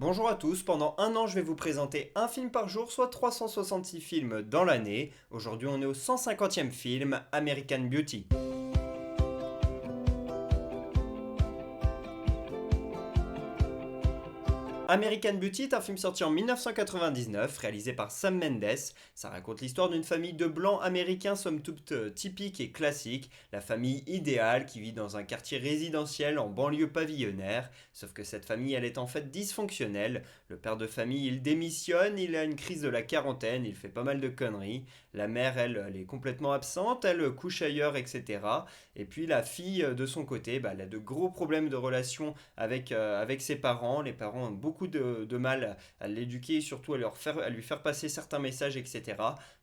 Bonjour à tous, pendant un an je vais vous présenter un film par jour, soit 366 films dans l'année. Aujourd'hui on est au 150e film, American Beauty. American Beauty est un film sorti en 1999, réalisé par Sam Mendes. Ça raconte l'histoire d'une famille de blancs américains somme toute typique et classique, la famille idéale qui vit dans un quartier résidentiel en banlieue pavillonnaire. Sauf que cette famille, elle est en fait dysfonctionnelle. Le père de famille, il démissionne, il a une crise de la quarantaine, il fait pas mal de conneries. La mère, elle est complètement absente, elle couche ailleurs, etc. Et puis la fille, de son côté, elle a de gros problèmes de relation avec ses parents. Les parents ont beaucoup de mal à l'éduquer et surtout à lui faire passer certains messages, etc.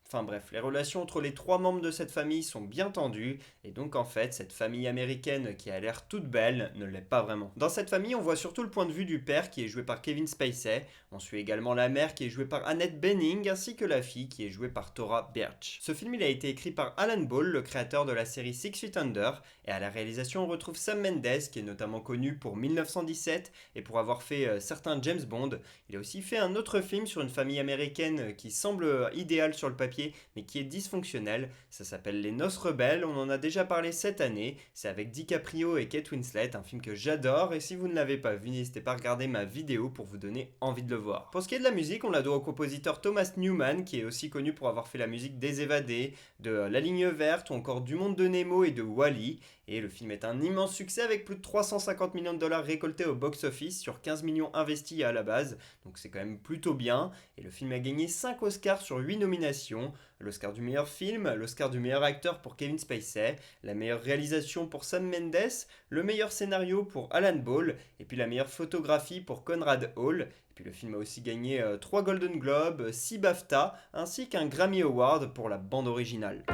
Enfin bref, les relations entre les trois membres de cette famille sont bien tendues, et donc en fait, cette famille américaine qui a l'air toute belle ne l'est pas vraiment. Dans cette famille, on voit surtout le point de vue du père qui est joué par Kevin Spacey, on suit également la mère qui est jouée par Annette Bening, ainsi que la fille qui est jouée par Thora Birch. Ce film, il a été écrit par Alan Ball, le créateur de la série Six Feet Under, et à la réalisation, on retrouve Sam Mendes, qui est notamment connu pour 1917 et pour avoir fait certains James Bond. Il a aussi fait un autre film sur une famille américaine qui semble idéale sur le papier, mais qui est dysfonctionnelle. Ça s'appelle Les Noces Rebelles, on en a déjà parlé cette année. C'est avec DiCaprio et Kate Winslet, un film que j'adore, et si vous ne l'avez pas vu, n'hésitez pas à regarder ma vidéo pour vous donner envie de le voir. Pour ce qui est de la musique, on la doit au compositeur Thomas Newman, qui est aussi connu pour avoir fait la musique des Évadés, de La Ligne Verte ou encore du Monde de Nemo et de Wall-E. Et le film est un immense succès avec plus de 350 millions de dollars récoltés au box-office sur 15 millions investis à la base, donc c'est quand même plutôt bien. Et le film a gagné 5 Oscars sur 8 nominations, l'Oscar du meilleur film, l'Oscar du meilleur acteur pour Kevin Spacey, la meilleure réalisation pour Sam Mendes, le meilleur scénario pour Alan Ball, et puis la meilleure photographie pour Conrad Hall. Et puis le film a aussi gagné 3 Golden Globes, 6 BAFTA, ainsi qu'un Grammy Award pour la bande originale.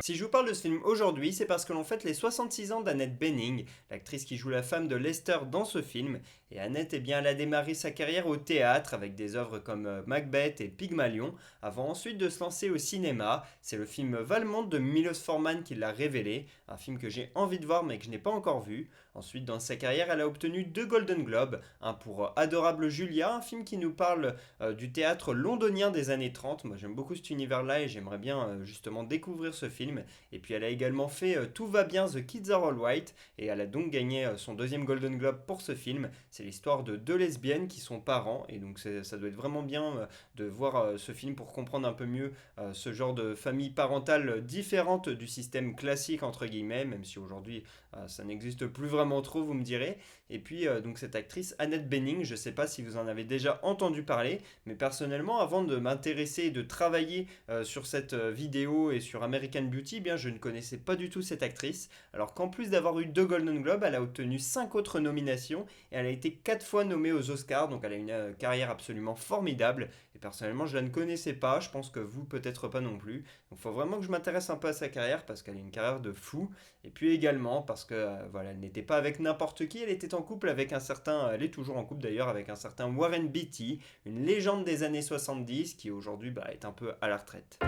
Si je vous parle de ce film aujourd'hui, c'est parce que l'on fête les 66 ans d'Annette Bening, l'actrice qui joue la femme de Lester dans ce film. Et Annette, eh bien, elle a démarré sa carrière au théâtre avec des œuvres comme Macbeth et Pygmalion, avant ensuite de se lancer au cinéma. C'est le film Valmont de Milos Forman qui l'a révélé, un film que j'ai envie de voir mais que je n'ai pas encore vu. Ensuite, dans sa carrière, elle a obtenu 2 Golden Globes, un pour Adorable Julia, un film qui nous parle du théâtre londonien des années 30. Moi, j'aime beaucoup cet univers-là et j'aimerais bien justement découvrir ce film. Et puis elle a également fait Tout va bien, The Kids Are All White, et elle a donc gagné son deuxième Golden Globe pour ce film. C'est l'histoire de deux lesbiennes qui sont parents, et donc ça doit être vraiment bien de voir ce film pour comprendre un peu mieux ce genre de famille parentale différente du système classique entre guillemets, même si aujourd'hui ça n'existe plus vraiment trop, vous me direz. Et puis donc cette actrice Annette Bening, je ne sais pas si vous en avez déjà entendu parler, mais personnellement avant de m'intéresser et de travailler sur cette vidéo et sur American Beauty, eh bien je ne connaissais pas du tout cette actrice, alors qu'en plus d'avoir eu 2 Golden Globes, elle a obtenu 5 autres nominations et elle a été 4 fois nommée aux Oscars, donc elle a une carrière absolument formidable. Et personnellement, je la ne connaissais pas, je pense que vous peut-être pas non plus. Donc il faut vraiment que je m'intéresse un peu à sa carrière parce qu'elle a une carrière de fou. Et puis également parce que voilà, elle n'était pas avec n'importe qui, elle était en couple avec un certain, elle est toujours en couple d'ailleurs avec un certain Warren Beatty, une légende des années 70 qui aujourd'hui est un peu à la retraite.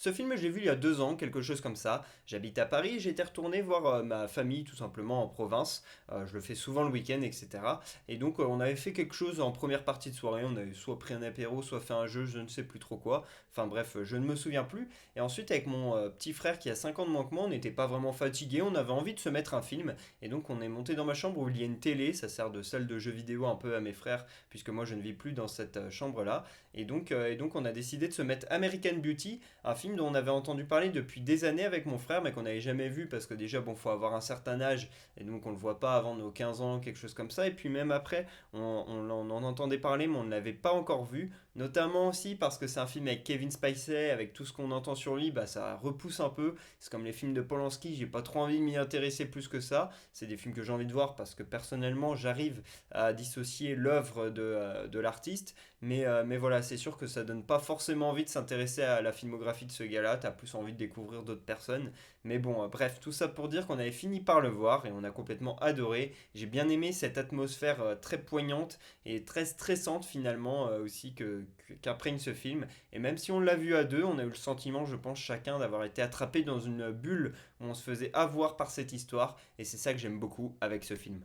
Ce film, je l'ai vu il y a 2 ans, quelque chose comme ça. J'habite à Paris, j'étais retourné voir ma famille tout simplement en province. Je le fais souvent le week-end, etc. Et donc on avait fait quelque chose en première partie de soirée. On avait soit pris un apéro, soit fait un jeu, je ne sais plus trop quoi. Enfin bref, je ne me souviens plus. Et ensuite avec mon petit frère qui a 5 ans de manquement, on n'était pas vraiment fatigué, on avait envie de se mettre un film. Et donc on est monté dans ma chambre où il y a une télé, ça sert de salle de jeux vidéo un peu à mes frères, puisque moi je ne vis plus dans cette chambre-là. Et donc on a décidé de se mettre American Beauty, un film dont on avait entendu parler depuis des années avec mon frère, mais qu'on n'avait jamais vu parce que déjà, bon, faut avoir un certain âge et donc on le voit pas avant nos 15 ans, quelque chose comme ça. Et puis même après, on en entendait parler, mais on ne l'avait pas encore vu. Notamment aussi parce que c'est un film avec Kevin Spacey, avec tout ce qu'on entend sur lui, ça repousse un peu. C'est comme les films de Polanski, j'ai pas trop envie de m'y intéresser plus que ça. C'est des films que j'ai envie de voir parce que personnellement, j'arrive à dissocier l'œuvre de l'artiste. Mais voilà, c'est sûr que ça donne pas forcément envie de s'intéresser à la filmographie de ce gars-là, t'as plus envie de découvrir d'autres personnes. Mais bon, bref, tout ça pour dire qu'on avait fini par le voir et on a complètement adoré. J'ai bien aimé cette atmosphère très poignante et très stressante finalement aussi qu'imprègne ce film. Et même si on l'a vu à deux, on a eu le sentiment, je pense, chacun d'avoir été attrapé dans une bulle où on se faisait avoir par cette histoire. Et c'est ça que j'aime beaucoup avec ce film.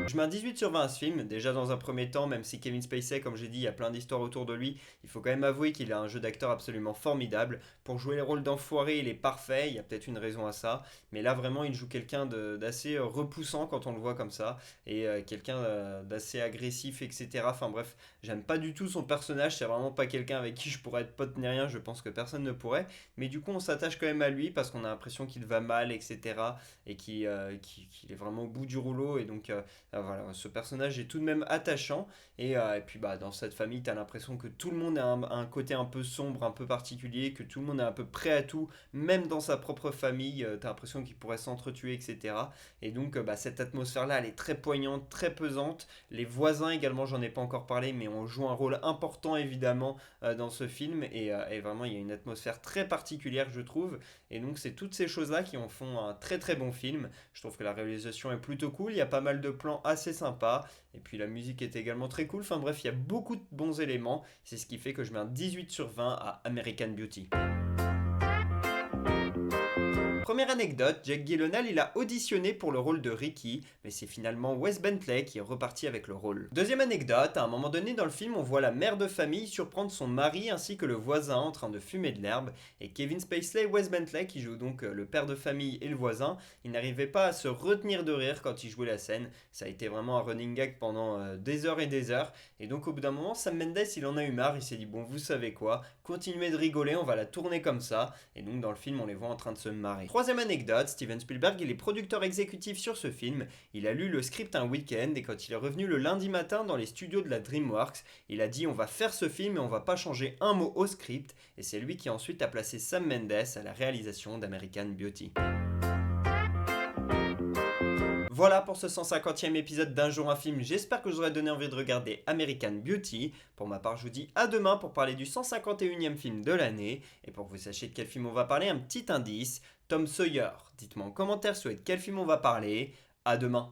Je mets un 18 sur 20 à ce film. Déjà dans un premier temps, même si Kevin Spacey, comme j'ai dit, il y a plein d'histoires autour de lui, il faut quand même avouer qu'il a un jeu d'acteur absolument formidable. Pour jouer les rôles d'enfoiré, il est parfait, il y a peut-être une raison à ça. Mais là vraiment, il joue quelqu'un d'assez repoussant quand on le voit comme ça. Et quelqu'un d'assez agressif, etc. Enfin bref, j'aime pas du tout son personnage, c'est vraiment pas quelqu'un avec qui je pourrais être pote ni rien, je pense que personne ne pourrait. Mais du coup, on s'attache quand même à lui parce qu'on a l'impression qu'il va mal, etc. Et qu'il est vraiment au bout du rouleau. Et donc, voilà, ce personnage est tout de même attachant. Et puis bah, dans cette famille, tu as l'impression que tout le monde a un côté un peu sombre, un peu particulier, que tout le monde est un peu prêt à tout, même dans sa propre famille. Tu as l'impression qu'ils pourraient s'entretuer, etc. Et donc bah, cette atmosphère-là, elle est très poignante, très pesante. Les voisins également, j'en ai pas encore parlé, mais on joue un rôle important évidemment dans ce film. Et vraiment, il y a une atmosphère très particulière, je trouve. Et donc c'est toutes ces choses-là qui en font un très très bon film. Je trouve que la réalisation est plutôt cool, il y a pas mal de plans assez sympas, et puis la musique est également très cool. Enfin bref, il y a beaucoup de bons éléments, c'est ce qui fait que je mets un 18 sur 20 à American Beauty. Première anecdote, Jake Gyllenhaal il a auditionné pour le rôle de Ricky, mais c'est finalement Wes Bentley qui est reparti avec le rôle. Deuxième anecdote, à un moment donné dans le film on voit la mère de famille surprendre son mari ainsi que le voisin en train de fumer de l'herbe, et Kevin Spacey et Wes Bentley qui joue donc le père de famille et le voisin, ils n'arrivaient pas à se retenir de rire quand ils jouaient la scène, ça a été vraiment un running gag pendant des heures, et donc au bout d'un moment Sam Mendes il en a eu marre, il s'est dit bon vous savez quoi, continuez de rigoler, on va la tourner comme ça, et donc dans le film on les voit en train de se marrer. Troisième anecdote, Steven Spielberg il est producteur exécutif sur ce film, il a lu le script un week-end et quand il est revenu le lundi matin dans les studios de la DreamWorks, il a dit on va faire ce film et on va pas changer un mot au script, et c'est lui qui ensuite a placé Sam Mendes à la réalisation d'American Beauty. Voilà pour ce 150e épisode d'Un jour un film, j'espère que je vous aurai donné envie de regarder American Beauty. Pour ma part je vous dis à demain pour parler du 151e film de l'année, et pour que vous sachiez de quel film on va parler, un petit indice, Tom Sawyer. Dites-moi en commentaire sur quel film on va parler, à demain.